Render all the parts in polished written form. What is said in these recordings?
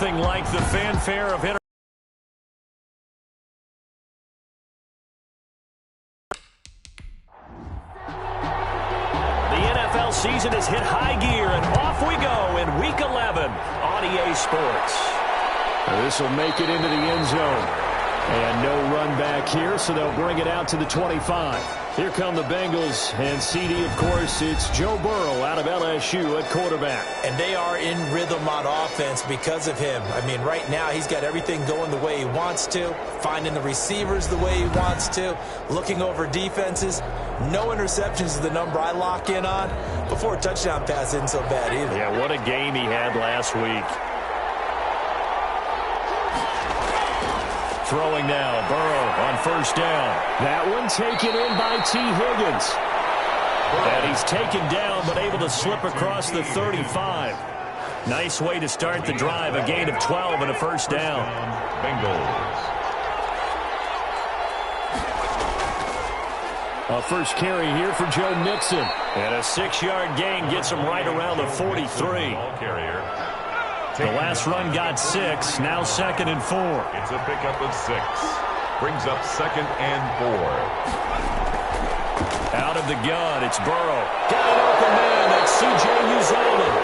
Nothing like the fanfare of inter. The NFL season has hit high gear, and off we go in Week 11 on EA Sports. This will make it into the end zone. And no run back here, so they'll bring it out to the 25. Here come the Bengals, and CD, of course, it's Joe Burrow out of LSU at quarterback. And they are in rhythm on offense because of him. I mean, right now he's got everything going the way he wants to, finding the receivers the way he wants to, looking over defenses. No interceptions is the number I lock in on. Before a touchdown pass isn't so bad either. Yeah, what a game he had last week. Throwing now, Burrow on first down. That one taken in by T. Higgins. And he's taken down but able to slip across the 35. Nice way to start the drive, a gain of 12 and a first down. Bengals. A first carry here for Joe Mixon. And a 6-yard gain gets him right around the 43. The last run got 6, now 2nd and 4. It's a pickup of 6. Brings up 2nd and 4. Out of the gun, it's Burrow. Got an open man, that's C.J. Uzomah.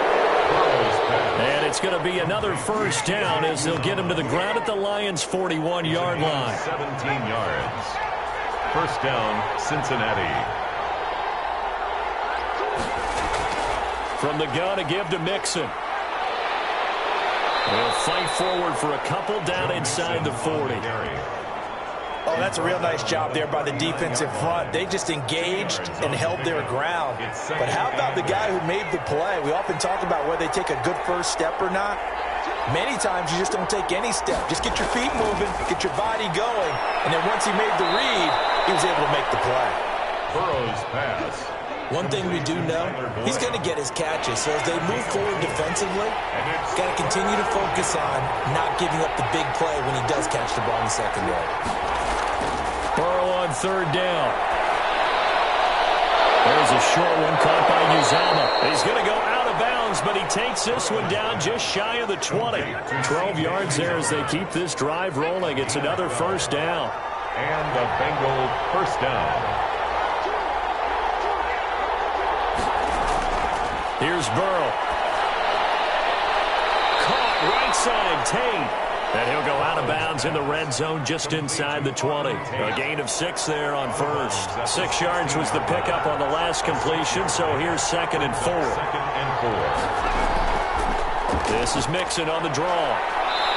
And it's going to be another first down as they'll get him to the ground at the Lions' 41-yard line. 17 yards. First down, Cincinnati. From the gun, a give to Mixon. They'll fight forward for a couple down inside the 40. Oh, that's a real nice job there by the defensive front. They just engaged and held their ground. But how about the guy who made the play? We often talk about whether they take a good first step or not. Many times you just don't take any step. Just get your feet moving, get your body going. And then once he made the read, he was able to make the play. Burrow's pass. One thing we do know, he's going to get his catches. So as they move forward defensively, got to continue to focus on not giving up the big play when he does catch the ball in the secondary. Burrow on third down. There's a short one caught by Uzomah. He's going to go out of bounds, but he takes this one down just shy of the 20. 12 yards there as they keep this drive rolling. It's another first down. And a Bengal first down. Here's Burrow. Caught right side, Tate. And he'll go out of bounds in the red zone just inside the 20. A gain of 6 there on first. 6 yards was the pickup on the last completion, so here's 2nd and 4. 2nd and 4. This is Mixon on the draw.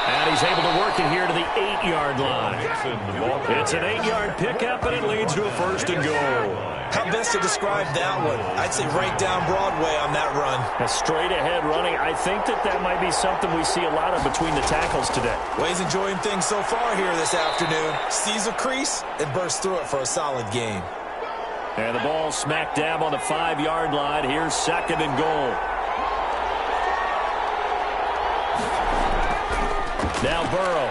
And he's able to work it here to the 8-yard line. It's an 8-yard pickup, and it leads to a first and goal. How best to describe that one? I'd say right down Broadway on that run. A straight-ahead running. I think that might be something we see a lot of between the tackles today. Well, he's enjoying things so far here this afternoon. Sees a crease and bursts through it for a solid game. And the ball smack dab on the 5-yard line. Here's 2nd and goal. Now Burrow.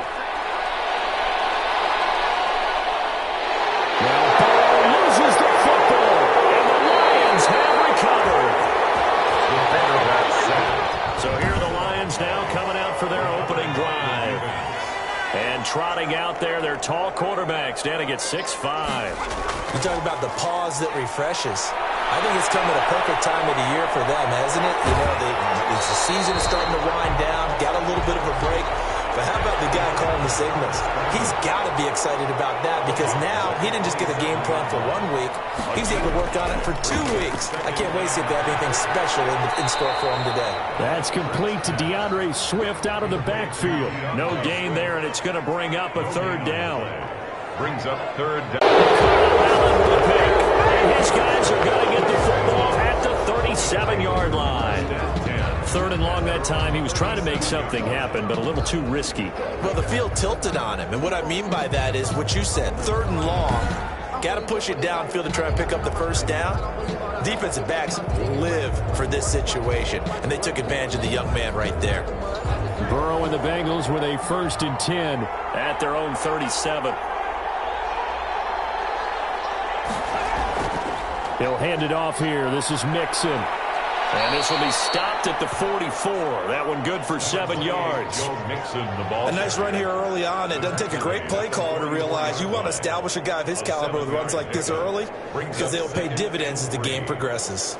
Now Burrow loses the football, and the Lions have recovered. So here are the Lions now coming out for their opening drive. And trotting out there, their tall quarterback standing at 6'5". You talk about the pause that refreshes. I think it's come at a perfect time of the year for them, hasn't it? You know, the season is starting to wind down, got a little bit of a break. But how about the guy calling the signals? He's got to be excited about that because now he didn't just get a game plan for 1 week. He's able to work on it for 2 weeks. I can't wait to see if they have anything special in store for him today. That's complete to DeAndre Swift out of the backfield. No gain there, and it's going to bring up a 3rd down. Brings up 3rd down. Allen with a pick. And his guys are going to get the football at the 37-yard line. 3rd and long that time. He was trying to make something happen, but a little too risky. Well, the field tilted on him, and what I mean by that is what you said, 3rd and long. Got to push it downfield to try and pick up the first down. Defensive backs live for this situation, and they took advantage of the young man right there. Burrow and the Bengals with a 1st and 10 at their own 37. He'll hand it off here. This is Mixon. And this will be stopped at the 44. That one good for 7 yards. A nice run here early on. It doesn't take a great play caller to realize you want to establish a guy of his caliber with runs like this early because they'll pay dividends as the game progresses.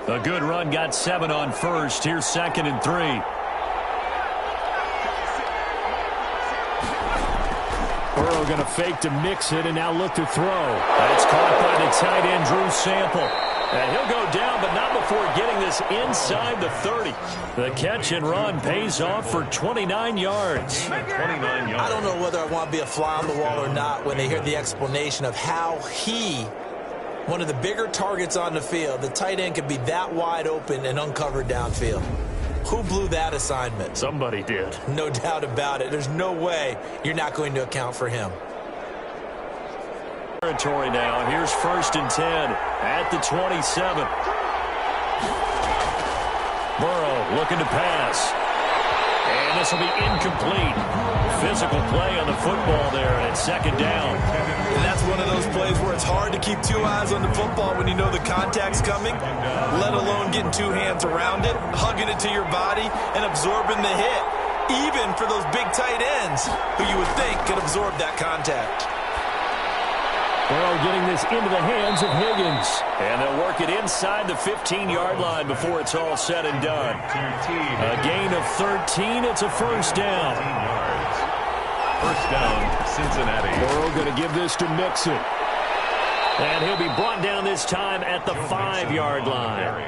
A good run got 7 on first. Here's 2nd and 3. Burrow going to fake to mix it and now look to throw. That's caught by the tight end, Drew Sample. And he'll go down, but not before getting this inside the 30. The catch and run pays off for 29 yards. 29 yards. I don't know whether I want to be a fly on the wall or not when they hear the explanation of how one of the bigger targets on the field, the tight end could be that wide open and uncovered downfield. Who blew that assignment? Somebody did. No doubt about it. There's no way you're not going to account for him. Territory now. Here's 1st and 10 at the 27. Burrow looking to pass. And this will be incomplete. Physical play on the football there, and it's 2nd down. And that's one of those plays where it's hard to keep 2 eyes on the football when you know the contact's coming, let alone getting 2 hands around it, hugging it to your body, and absorbing the hit, even for those big tight ends who you would think could absorb that contact. Burrow getting this into the hands of Higgins. And they'll work it inside the 15-yard line before it's all said and done. A gain of 13. It's a 1st down. 1st down, Cincinnati. Burrow going to give this to Mixon. And he'll be brought down this time at the 5-yard line.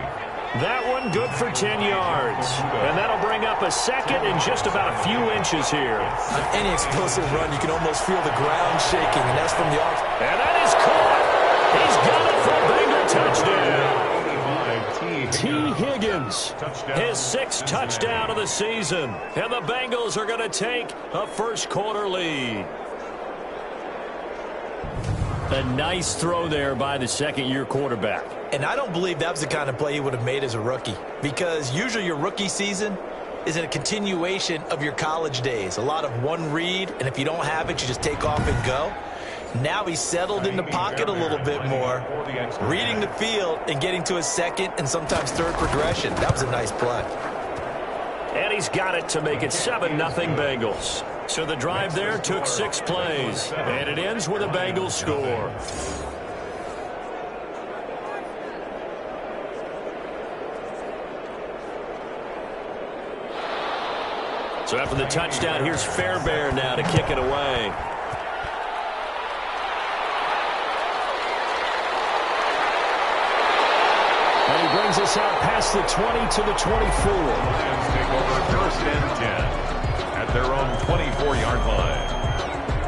That one good for 10 yards. And that'll bring up a 2nd and just about a few inches here. On any explosive run, you can almost feel the ground shaking, and that's from the off. And that is caught. He's got it for a Bengal touchdown. T. Higgins. His 6th touchdown of the season. And the Bengals are going to take a first-quarter lead. A nice throw there by the 2nd-year quarterback. And I don't believe that was the kind of play he would have made as a rookie, because usually your rookie season is a continuation of your college days. A lot of one read, and if you don't have it, you just take off and go. Now he's settled in the pocket a little bit more, reading the field and getting to his 2nd and sometimes 3rd progression. That was a nice play. And he's got it to make it 7-0 Bengals. So the drive there took 6 plays, and it ends with a Bengals score. So after the touchdown, here's Fairbairn now to kick it away. And he brings us out past the 20 to the 24. Lions take over 1st and 10 at their own 24-yard line.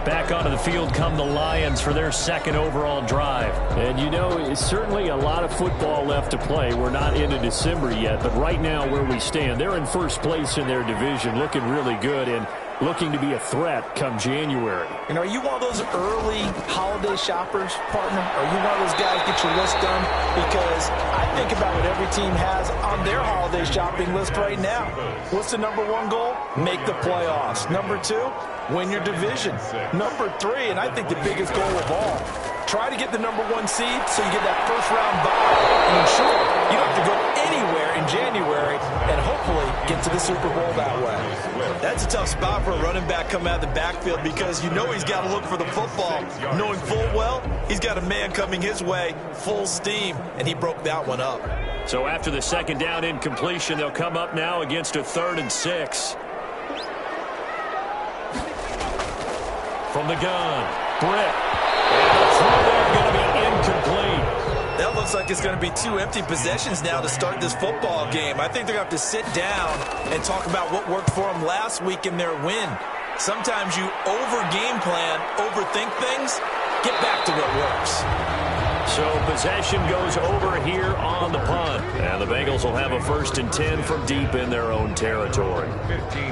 Back onto the field come the Lions for their 2nd overall drive. And you know, it's certainly a lot of football left to play. We're not into December yet, but right now where we stand, they're in 1st place in their division, looking really good and looking to be a threat come January. And are you one of those early holiday shoppers, partner? Are you one of those guys get your list done? Because I think about what every team has on their holiday shopping list right now. What's the #1 goal? Make the playoffs. #2, win your division. #3, and I think the biggest goal of all, try to get the #1 seed so you get that first-round bye and ensure you don't have to go anywhere in January and hopefully get to the Super Bowl that way. That's a tough spot for a running back coming out of the backfield because you know he's got to look for the football, knowing full well he's got a man coming his way full steam, and he broke that one up. So after the 2nd down incompletion, they'll come up now against a 3rd and 6. From the gun, Britt. And the throw there going to be incomplete. That looks like it's going to be 2 empty possessions now to start this football game. I think they're going to have to sit down and talk about what worked for them last week in their win. Sometimes you over-game plan, overthink things, get back to what works. So possession goes over here on the punt. And the Bengals will have a 1st and 10 from deep in their own territory.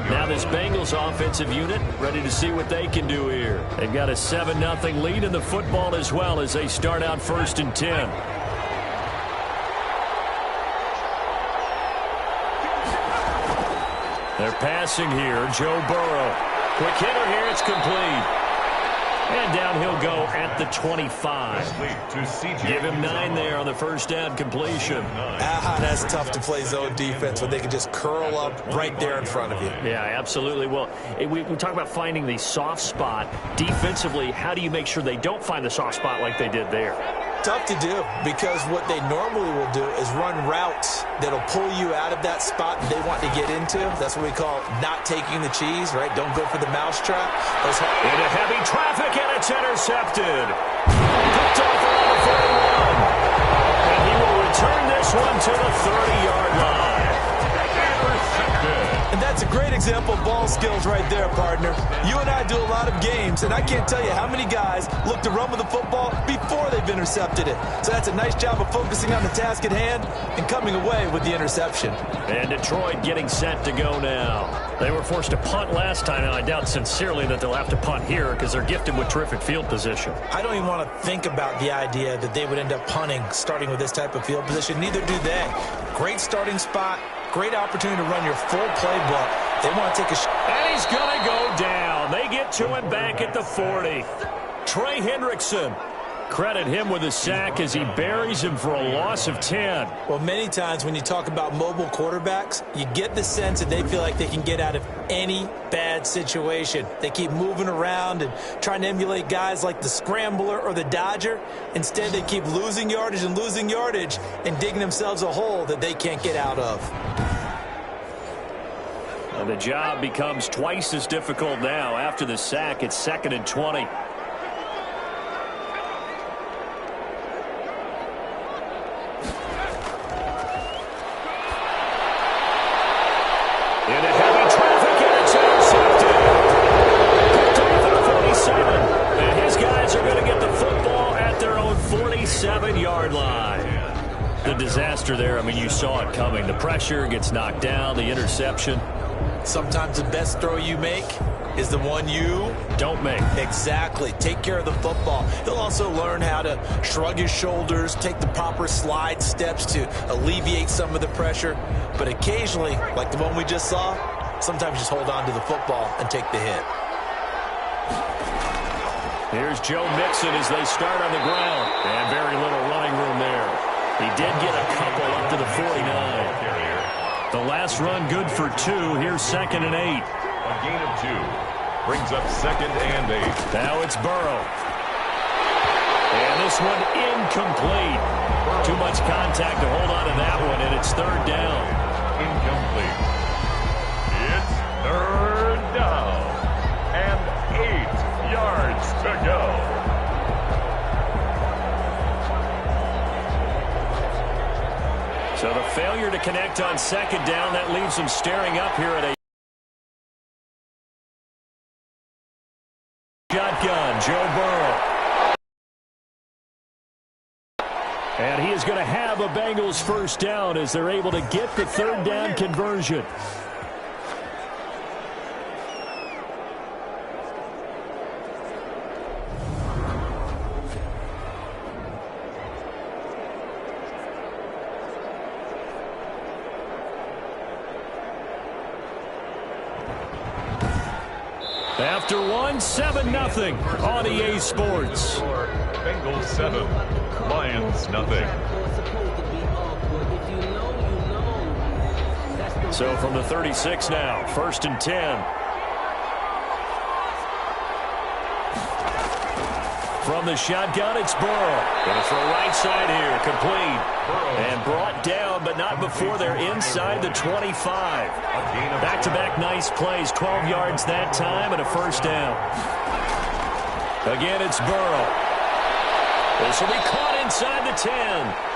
Now this Bengals offensive unit ready to see what they can do here. They've got a 7-0 lead in the football as well as they start out 1st and 10. They're passing here. Joe Burrow. Quick hitter here. It's complete. And down he'll go at the 25. Give him 9 there on the first down completion. That's tough to play zone defense when they can just curl up right there in front of you. Yeah, absolutely. Well, we talk about finding the soft spot. Defensively, how do you make sure they don't find the soft spot like they did there? Tough to do, because what they normally will do is run routes that'll pull you out of that spot they want to get into. That's what we call not taking the cheese, right? Don't go for the mousetrap. Into heavy traffic, and it's intercepted. Picked off around the 41. And he will return this one to the 30-yard line. And that's a great example of ball skills right there, partner. You and I do a lot of games, and I can't tell you how many guys look to run with the football before they've intercepted it. So that's a nice job of focusing on the task at hand and coming away with the interception. And Detroit getting set to go now. They were forced to punt last time, and I doubt sincerely that they'll have to punt here because they're gifted with terrific field position. I don't even want to think about the idea that they would end up punting starting with this type of field position. Neither do they. Great starting spot. Great opportunity to run your full playbook. They want to take a shot. And he's going to go down. They get to him back at the 40. Trey Hendrickson. Credit him with a sack as he buries him for a loss of 10. Well, many times when you talk about mobile quarterbacks, you get the sense that they feel like they can get out of any bad situation. They keep moving around and trying to emulate guys like the Scrambler or the Dodger. Instead, they keep losing yardage and digging themselves a hole that they can't get out of. And the job becomes twice as difficult now. After the sack, it's 2nd and 20. Into heavy traffic, and it's intercepted. Picked off at the 47. And his guys are going to get the football at their own 47-yard line. The disaster there, I mean, you saw it coming. The pressure gets knocked down, the interception. Sometimes the best throw you make is the one you don't make. Exactly. Take care of the football. He'll also learn how to shrug his shoulders, take the proper slide steps to alleviate some of the pressure. But occasionally, like the one we just saw, sometimes just hold on to the football and take the hit. Here's Joe Mixon as they start on the ground. And very little running room there. He did get a couple up to the 49. The last run good for 2. Here's 2nd and 8. A gain of 2. Brings up 2nd and 8. Now it's Burrow. And this one incomplete. Too much contact to hold on to that one, and it's 3rd down. Incomplete. It's 3rd down. And 8 yards to go. So the failure to connect on 2nd down, that leaves them staring up here at a shotgun. Joe Burrow. And he is going to have a Bengals first down as they're able to get the 3rd down conversion. After 7-0 on EA Sports. Bengals 7, Lions nothing. So from the 36 now, 1st and 10. From the shotgun, it's Burrow. Going to throw right side here, complete. And brought down, but not before they're inside the 25. Back-to-back nice plays, 12 yards that time and a first down. Again, it's Burrow. This will be caught inside the 10.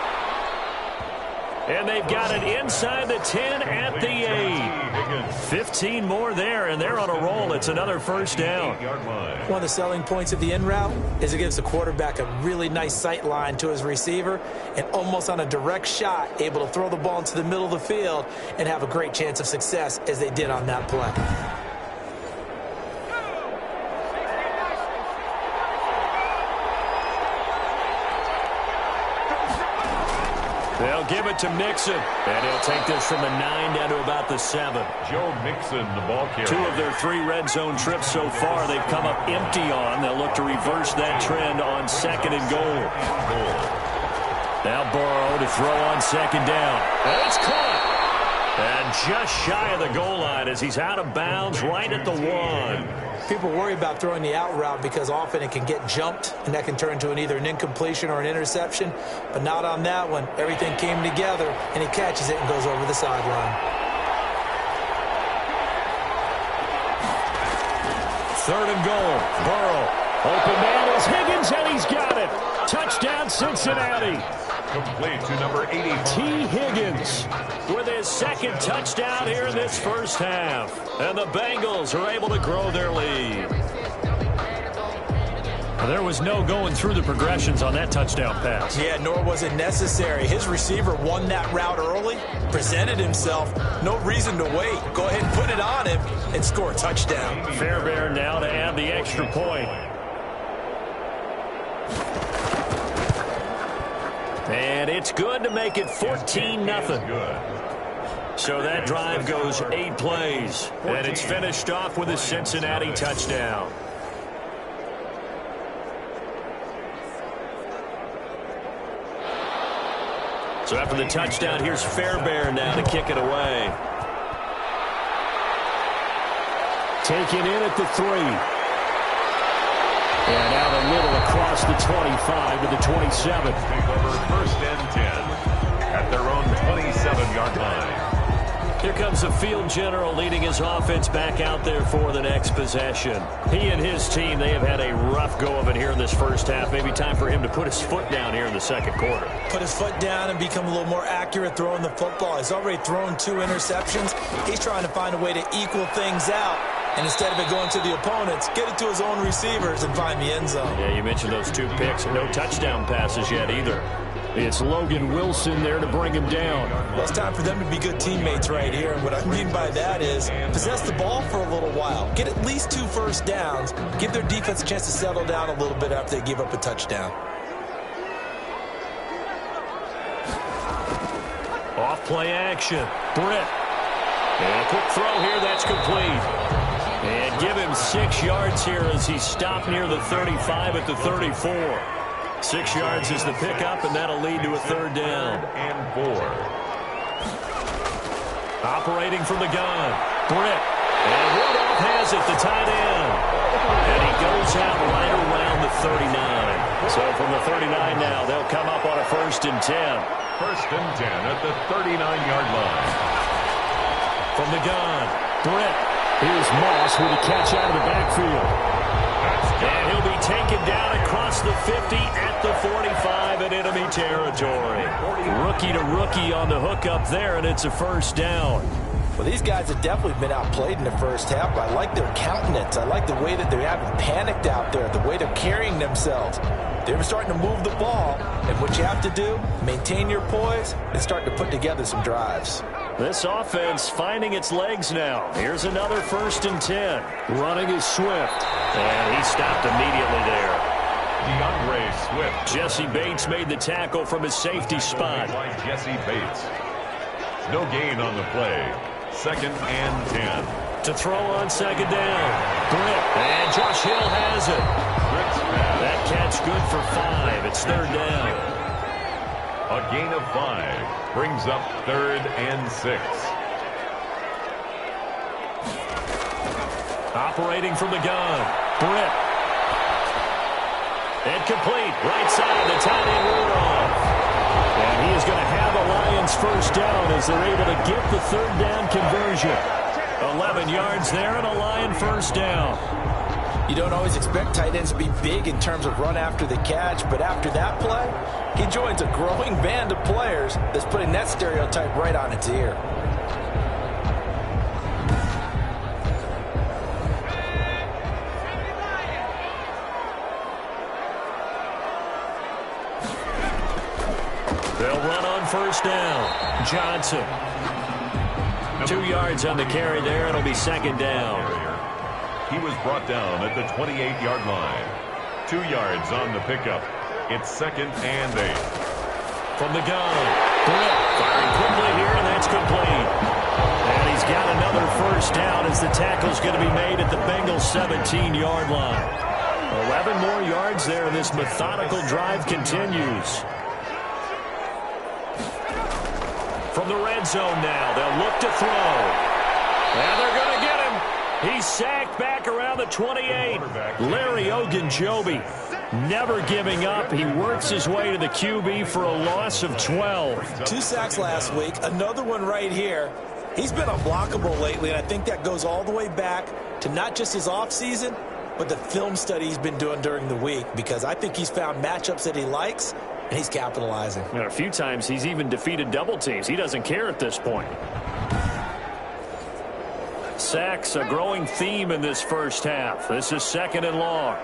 And they've got it inside the 10 at the 8. 15 more there, and they're on a roll. It's another first down. One of the selling points of the in route is it gives the quarterback a really nice sight line to his receiver and almost on a direct shot able to throw the ball into the middle of the field and have a great chance of success as they did on that play. They'll give it to Mixon, and he'll take this from the 9 down to about the 7. Joe Mixon, the ball carrier. 2 of their 3 red zone trips so far they've come up empty on. They'll look to reverse that trend on 2nd and goal. Now Burrow to throw on 2nd down. And it's caught. And just shy of the goal line as he's out of bounds right at the 1. People worry about throwing the out route because often it can get jumped, and that can turn into either an incompletion or an interception. But not on that one. Everything came together, and he catches it and goes over the sideline. 3rd and goal. Burrow. Open man is Higgins, and he's got it. Touchdown, Cincinnati. Complete to number 80. T. Higgins with his 2nd touchdown here in this first half. And the Bengals are able to grow their lead. There was no going through the progressions on that touchdown pass. Yeah, nor was it necessary. His receiver won that route early, presented himself. No reason to wait. Go ahead and put it on him and score a touchdown. Fairbairn now to add the extra point. And it's good to make it 14-0. So that drive goes 8 plays. And it's finished off with a Cincinnati touchdown. So after the touchdown, here's Fairbairn now to kick it away. Taken in at the 3. And out the middle across the 25 to the 27. Take over 1st and 10 at their own 27-yard line. Here comes the field general leading his offense back out there for the next possession. He and his team, they have had a rough go of it here in this first half. Maybe time for him to put his foot down here in the 2nd quarter. Put his foot down and become a little more accurate throwing the football. He's already thrown 2 interceptions. He's trying to find a way to equal things out. And instead of it going to the opponents, get it to his own receivers and find the end zone. Yeah, you mentioned those 2 picks. No touchdown passes yet either. It's Logan Wilson there to bring him down. Well, it's time for them to be good teammates right here. And what I mean by that is possess the ball for a little while. Get at least 2 first downs. Give their defense a chance to settle down a little bit after they give up a touchdown. Off play action. Britt. And a quick throw here. That's complete. And give him 6 yards here as he's stopped near the 35 at the 34. 6 yards is the pickup, and that'll lead to a 3rd down. 3rd and 4. Operating from the gun. Britt. And Rudolph has it, the tight end. And he goes out right around the 39. So from the 39 now, they'll come up on a 1st and 10. 1st and 10 at the 39-yard line. From the gun. Britt. Here's Moss with a catch out of the backfield. And he'll be taken down across the 50 at the 45 in enemy territory. Rookie to rookie on the hookup there, and it's a 1st down. Well, these guys have definitely been outplayed in the first half, but I like their countenance. I like the way that they haven't panicked out there, the way they're carrying themselves. They're starting to move the ball, and what you have to do, maintain your poise and start to put together some drives. This offense finding its legs now. Here's another 1st and 10. Running is Swift. And he stopped immediately there. DeAndre Swift. Jesse Bates made the tackle from his safety spot. By Jesse Bates. No gain on the play. 2nd and 10. To throw on 2nd down. Britt. And Josh Hill has it. That catch good for 5. It's 3rd down. A gain of 5 brings up 3rd and 6. Operating from the gun. Britt. Incomplete. Right side. The tight end Rudolph. And he is going to have the Lions 1st down as they're able to get the 3rd down conversion. 11 yards there and a Lion 1st down. You don't always expect tight ends to be big in terms of run after the catch, but after that play, he joins a growing band of players that's putting that stereotype right on its ear. They'll run on 1st down. Johnson. 2 yards on the carry there. It'll be 2nd down. He was brought down at the 28-yard line. 2 yards on the pickup. It's 2nd and 8. From the gun. Britt firing quickly here, and that's complete. And he's got another first down as the tackle's going to be made at the Bengals' 17-yard line. 11 more yards there, and this methodical drive continues. From the red zone now, they'll look to throw. And they're going to get him. He's sacked back around the 28. Larry Ogunjobi never giving up. He works his way to the QB for a loss of 12. 2 sacks last week, another one right here. He's been unblockable lately, and I think that goes all the way back to not just his offseason, but the film study he's been doing during the week, because I think he's found matchups that he likes, and he's capitalizing. And a few times he's even defeated double teams. He doesn't care at this point. Sacks, a growing theme in this first half. This is 2nd and long.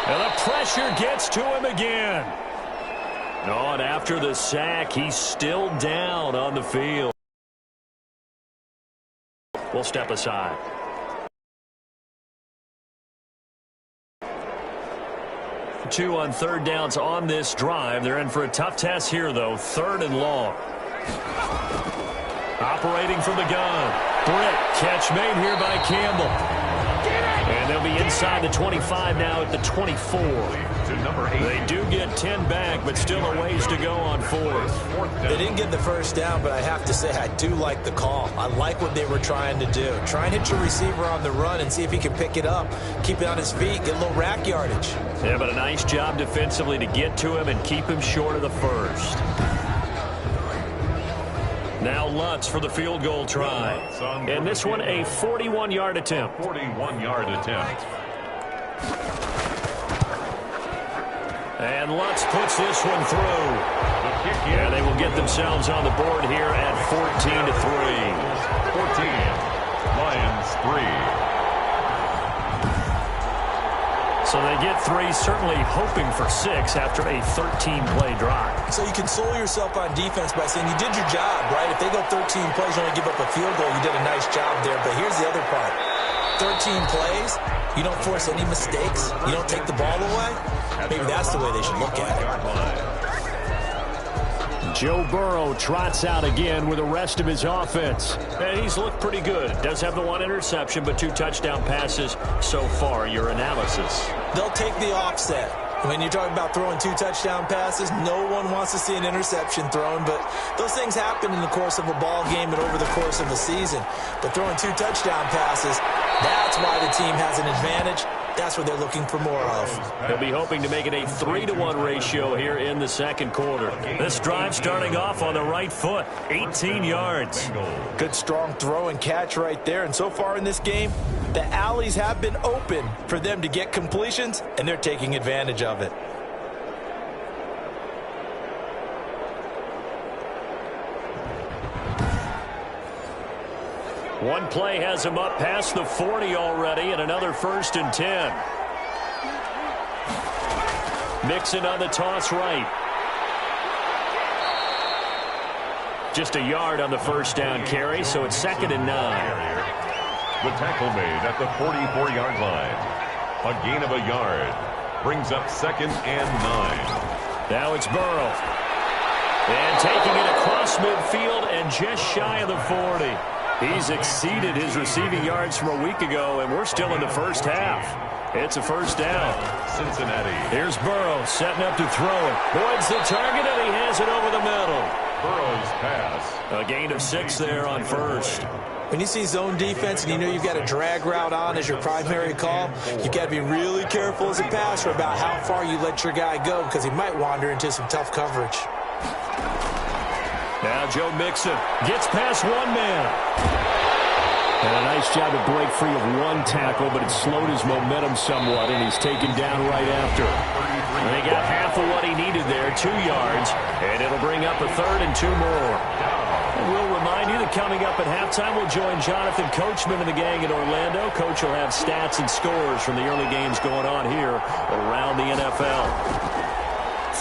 And the pressure gets to him again. Oh, and after the sack, he's still down on the field. We'll step aside. Two on 3rd downs on this drive. They're in for a tough test here, though. 3rd and long. Operating from the gun. Britt, catch made here by Campbell. And they'll be inside the 25 now at the 24. They do get 10 back, but still a ways to go on 4th. They didn't get the first down, but I have to say I do like the call. I like what they were trying to do. Try and hit your receiver on the run and see if he can pick it up, keep it on his feet, get a little rack yardage. Yeah, but a nice job defensively to get to him and keep him short of the first. Now Lutz for the field goal try. And this one a 41-yard attempt. 41-yard attempt. And Lutz puts this one through. And they will get themselves on the board here at 14-3. 14. Lions 3. So they get 3, certainly hoping for 6 after a 13-play drive. So you console yourself on defense by saying you did your job, right? If they go 13 plays, you only give up a field goal, you did a nice job there. But here's the other part. 13 plays, you don't force any mistakes, you don't take the ball away. Maybe that's the way they should look at it. Joe Burrow trots out again with the rest of his offense. And he's looked pretty good. Does have the 1 interception, but 2 touchdown passes so far. Your analysis. They'll take the offset. When you're talking about throwing 2 touchdown passes, no one wants to see an interception thrown, but those things happen in the course of a ball game and over the course of a season. But throwing 2 touchdown passes, that's why the team has an advantage. That's what they're looking for more of. They'll be hoping to make it a 3-to-1 ratio here in the second quarter. This drive starting off on the right foot, 18 yards. Good strong throw and catch right there. And so far in this game, the alleys have been open for them to get completions, and they're taking advantage of it. One play has him up past the 40 already, and another 1st and 10. Mixon on the toss right. Just a yard on the first down carry, so it's 2nd and 9. The tackle made at the 44-yard line. A gain of a yard. Brings up 2nd and 9. Now it's Burrow. And taking it across midfield and just shy of the 40. He's exceeded his receiving yards from a week ago, and we're still in the first half. It's a first down. Cincinnati. Here's Burrow setting up to throw it. Boyd's the target, and he has it over the middle. Burrow's pass. A gain of 6 there on first. When you see zone defense and you know you've got a drag route on as your primary call, you've got to be really careful as a passer about how far you let your guy go, because he might wander into some tough coverage. Now Joe Mixon gets past one man. And a nice job to break free of 1 tackle, but it slowed his momentum somewhat, and he's taken down right after. And they got half of what he needed there, 2 yards, and it'll bring up a 3rd and 2 more. And we'll remind you that coming up at halftime, we'll join Jonathan Coachman and the gang in Orlando. Coach will have stats and scores from the early games going on here around the NFL.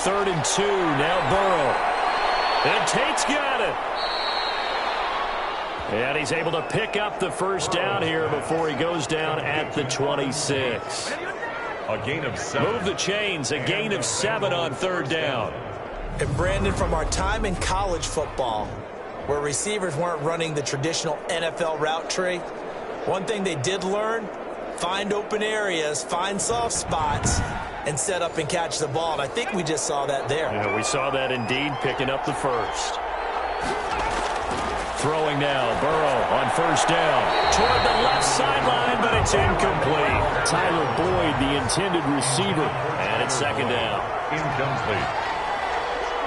3rd and 2, now Burrow. And Tate's got it. And he's able to pick up the first down here before he goes down at the 26. A gain of 7. Move the chains, a gain of 7 on third down. And Brandon, from our time in college football, where receivers weren't running the traditional NFL route tree, one thing they did learn, find open areas, find soft spots, and set up and catch the ball. And I think we just saw that there. Yeah, we saw that indeed, picking up the first. Throwing now, Burrow on first down. Toward the left sideline, but it's incomplete. Tyler Boyd, the intended receiver. And it's second down. Incomplete.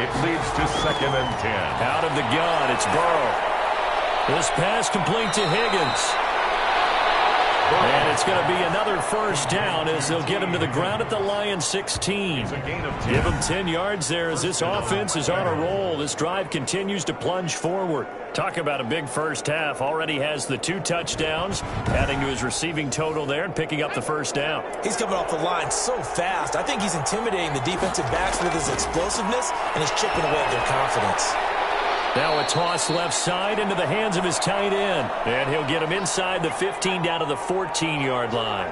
It leads to 2nd and 10. Out of the gun, it's Burrow. This pass complete to Higgins. And it's going to be another first down as they'll get him to the ground at the Lions 16. Give him 10 yards there as this offense is on a roll. This drive continues to plunge forward. Talk about a big first half. Already has the 2 touchdowns, adding to his receiving total there and picking up the first down. He's coming off the line so fast. I think he's intimidating the defensive backs with his explosiveness, and he's chipping away at their confidence. Now a toss left side into the hands of his tight end. And he'll get him inside the 15 down to the 14-yard line.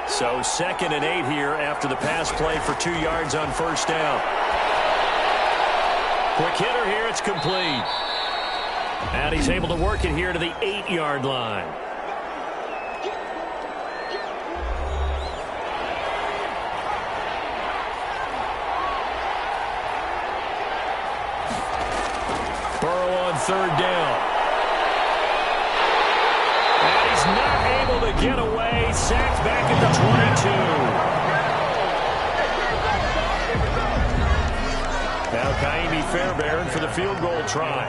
So 2nd and 8 here after the pass play for 2 yards on first down. Quick hitter here, it's complete. And he's able to work it here to the 8-yard line. Burrow on third down. And he's not able to get away. Sacked back at the 22. Now Kaimi Fairbairn for the field goal try.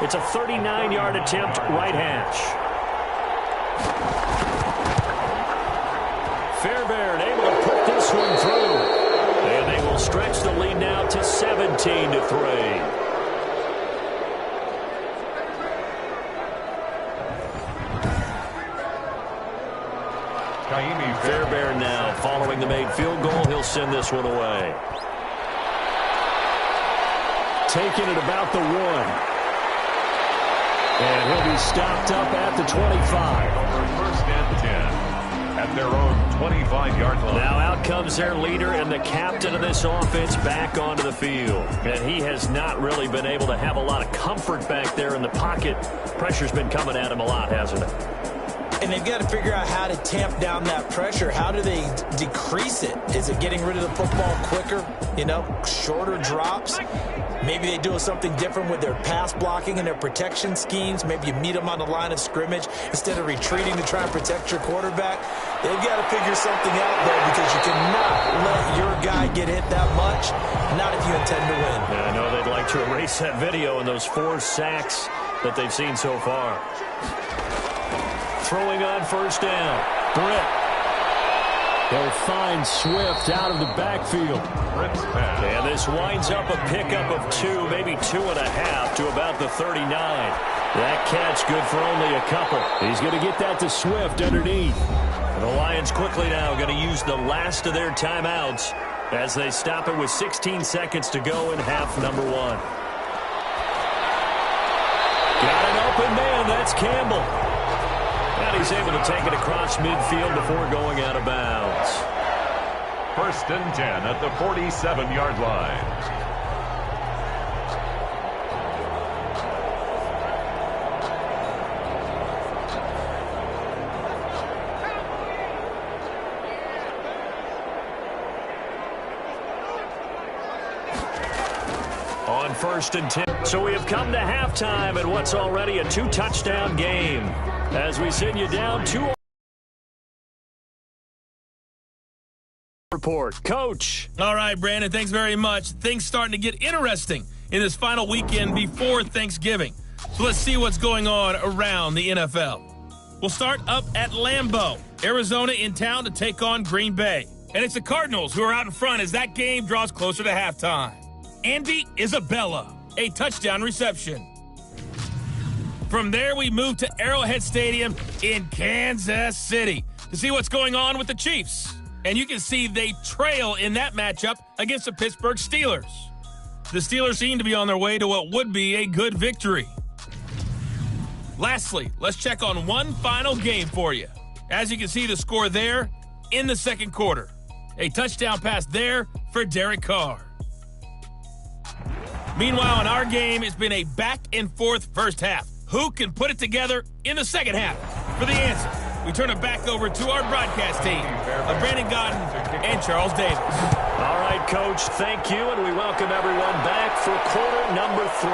It's a 39-yard attempt, right hash. Fairbairn able to put this one through. And they will stretch the lead now to 17-3. Fairbairn now following the made field goal. He'll send this one away. Taking it about the 1. And he'll be stopped up at the 25. First and 10 at their own 25-yard line. Now out comes their leader and the captain of this offense back onto the field. And he has not really been able to have a lot of comfort back there in the pocket. Pressure's been coming at him a lot, hasn't it? And they've got to figure out how to tamp down that pressure. How do they decrease it? Is it getting rid of the football quicker? You know, shorter drops? Maybe they do something different with their pass blocking and their protection schemes. Maybe you meet them on the line of scrimmage instead of retreating to try and protect your quarterback. They've got to figure something out there because you cannot let your guy get hit that much, not if you intend to win. Yeah, I know they'd like to erase that video and those 4 sacks that they've seen so far. Throwing on first down. Britt. They'll find Swift out of the backfield. And this winds up a pickup of 2, maybe 2.5 to about the 39. That catch good for only a couple. He's going to get that to Swift underneath. And the Lions quickly now going to use the last of their timeouts as they stop it with 16 seconds to go in half number 1. Got an open man. That's Campbell. And he's able to take it across midfield before going out of bounds. First and 10 at the 47-yard line. On first and 10. So we have come to halftime in what's already a 2-touchdown game. As we send you down 2. Report. Coach. All right, Brandon, thanks very much. Things starting to get interesting in this final weekend before Thanksgiving. So let's see what's going on around the NFL. We'll start up at Lambeau. Arizona in town to take on Green Bay. And it's the Cardinals who are out in front as that game draws closer to halftime. Andy Isabella, a touchdown reception. From there, we move to Arrowhead Stadium in Kansas City to see what's going on with the Chiefs. And you can see they trail in that matchup against the Pittsburgh Steelers. The Steelers seem to be on their way to what would be a good victory. Lastly, let's check on one final game for you. As you can see, the score there in the second quarter. A touchdown pass there for Derek Carr. Meanwhile, in our game, it's been a back-and-forth first half. Who can put it together in the second half? For the answer, we turn it back over to our broadcast team of Brandon Godden and Charles Davis. All right, Coach, thank you, and we welcome everyone back for quarter number 3.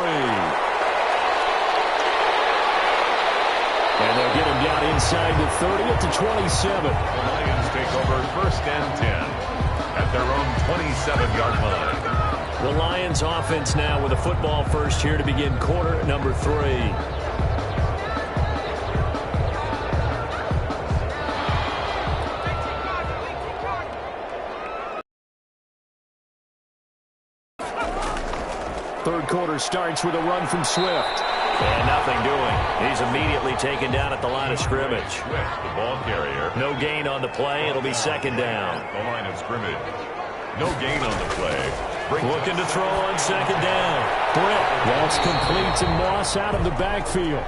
And they'll get him down inside the 30 at the 27. The Lions take over 1st and 10 at their own 27-yard line. The Lions offense now with a football first here to begin quarter number 3. Third quarter starts with a run from Swift. And nothing doing. He's immediately taken down at the line of scrimmage. Swift, the ball carrier. No gain on the play. It'll be second down. The line of scrimmage. No gain on the play. Looking to throw on second down. Britt, that's complete to Moss out of the backfield.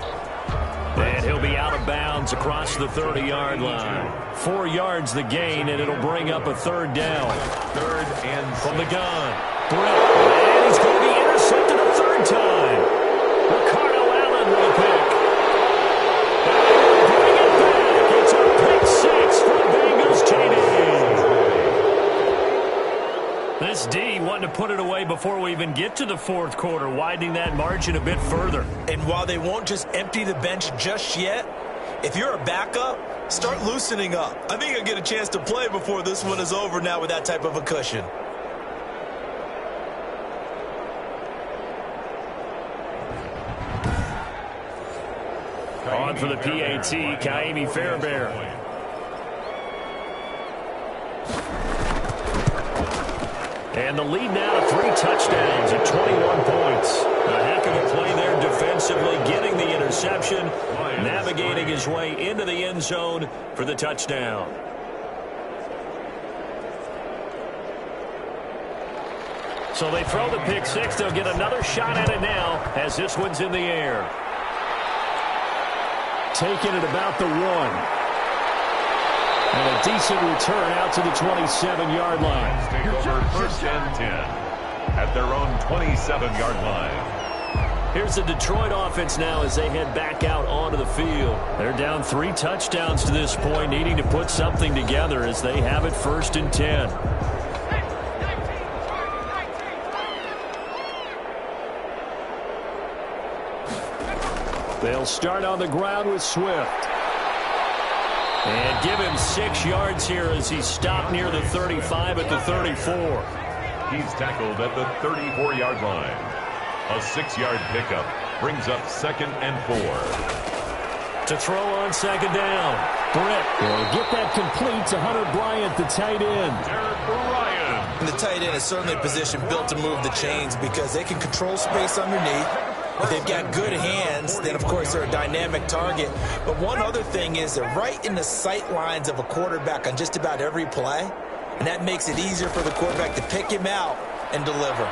And he'll be out of bounds across the 30-yard line. 4 yards the gain, and it'll bring up a third down. 3rd and From the gun. Britt, And he's going to be intercepted a third time. Ricardo Allen with a pick. And bring it back. It's a pick 6 for Bengals TD. This D wanting to put it away before we even get to the fourth quarter, widening that margin a bit further. And while they won't just empty the bench just yet, if you're a backup, start loosening up. I think you'll get a chance to play before this one is over now with that type of a cushion. on for the PAT, Kaimi Fairbairn. And the lead now to 3 touchdowns at 21 points. A heck of a play there defensively, getting the interception, navigating his way into the end zone for the touchdown. So they throw the pick six. They'll get another shot at it now as this one's in the air. Taking it about the 1. And a decent return out to the 27-yard line. Take over 1st and 10 at their own 27-yard line. Here's the Detroit offense now as they head back out onto the field. They're down 3 touchdowns to this point, needing to put something together as they have it 1st and 10. They'll start on the ground with Swift. And give him 6 yards here as he's stopped near the 35 at the 34. He's tackled at the 34-yard line. A 6-yard pickup brings up 2nd and 4. To throw on 2nd down. Britt will get that complete to Hunter Bryant, the tight end. Bryant. And the tight end is certainly a position built to move the chains because they can control space underneath. If they've got good hands, then, of course, they're a dynamic target. But one other thing is they're right in the sight lines of a quarterback on just about every play, and that makes it easier for the quarterback to pick him out and deliver.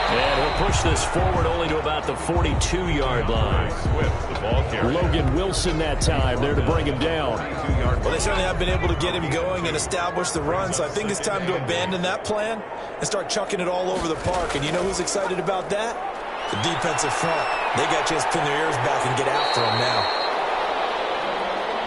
And he'll push this forward only to about the 42-yard line. Swift, the ball carrier. Logan Wilson that time there to bring him down. Well, they certainly have been able to get him going and establish the run, so I think it's time to abandon that plan and start chucking it all over the park. And you know who's excited about that? The defensive front. They got to just pin their ears back and get after him now.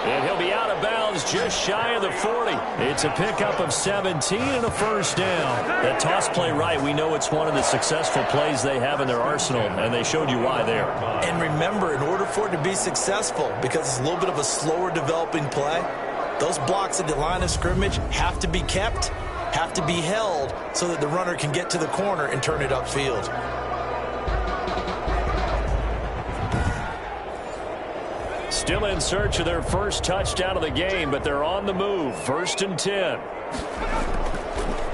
And he'll be out of bounds just shy of the 40. It's a pickup of 17 and a first down. That toss play right, we know it's one of the successful plays they have in their arsenal, and they showed you why there. And remember, in order for it to be successful, because it's a little bit of a slower developing play, those blocks at the line of scrimmage have to be kept, have to be held, so that the runner can get to the corner and turn it upfield. Still in search of their first touchdown of the game, but they're on the move. 1st and 10.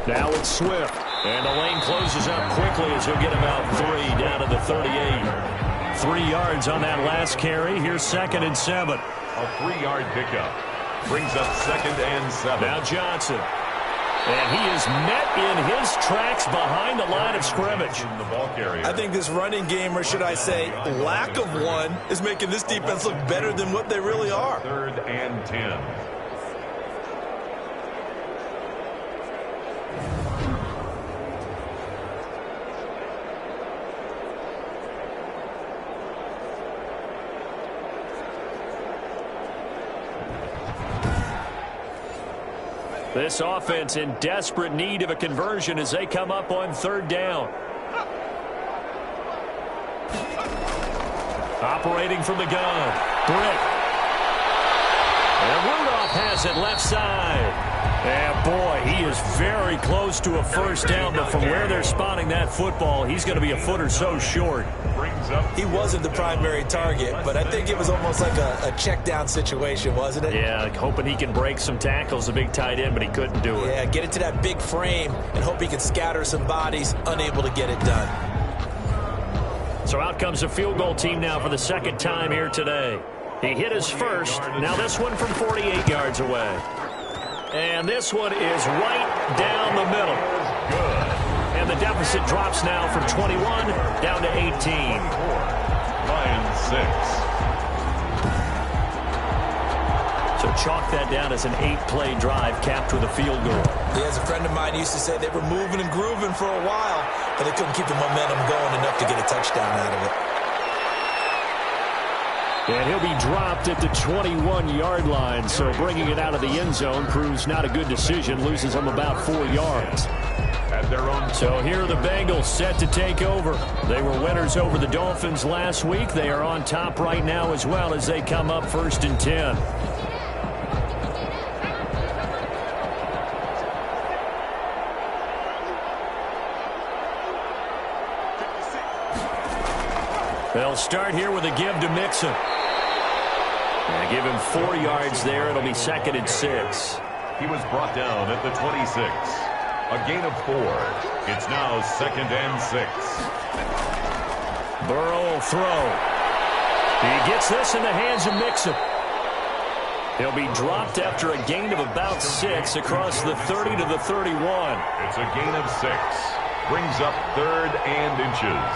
Now it's Swift. And the lane closes up quickly as he'll get about 3 down to the 38. 3 yards on that last carry. Here's 2nd and 7. A 3-yard pickup brings up 2nd and 7. Now Johnson. And he is met in his tracks behind the line of scrimmage. In the ball carrier. I think this running game, or should I say lack of one, is making this defense look better than what they really are. 3rd and 10. This offense in desperate need of a conversion as they come up on 3rd down. Operating from the gun. Britt. And Rudolph has it left side. And boy, he is very close to a first down, but from where they're spotting that football, he's going to be a foot or so short. He wasn't the primary target, but I think it was almost like a check down situation, wasn't it? Yeah, hoping he can break some tackles, a big tight end, but he couldn't do it. Yeah, get it to that big frame and hope he can scatter some bodies, unable to get it done. So out comes a field goal team now for the second time here today. He hit his first. Now this one from 48 yards away. And this one is right down the middle. Good. And the deficit drops now from 21 down to 18. Lions 6. So chalk that down as an 8-play drive capped with a field goal. Yeah, as a friend of mine used to say, they were moving and grooving for a while, but they couldn't keep the momentum going enough to get a touchdown out of it. And he'll be dropped at the 21-yard line, so bringing it out of the end zone proves not a good decision, loses him about 4 yards. At their own. So here are the Bengals set to take over. They were winners over the Dolphins last week. They are on top right now as well as they come up 1st and 10. They'll start here with a give to Mixon. And give him 4 yards there. It'll be 2nd and 6. He was brought down at the 26. A gain of 4. It's now 2nd and 6. Burrow will throw. He gets this in the hands of Mixon. He'll be dropped after a gain of about 6 across the 30 to the 31. It's a gain of 6. Brings up 3rd and inches.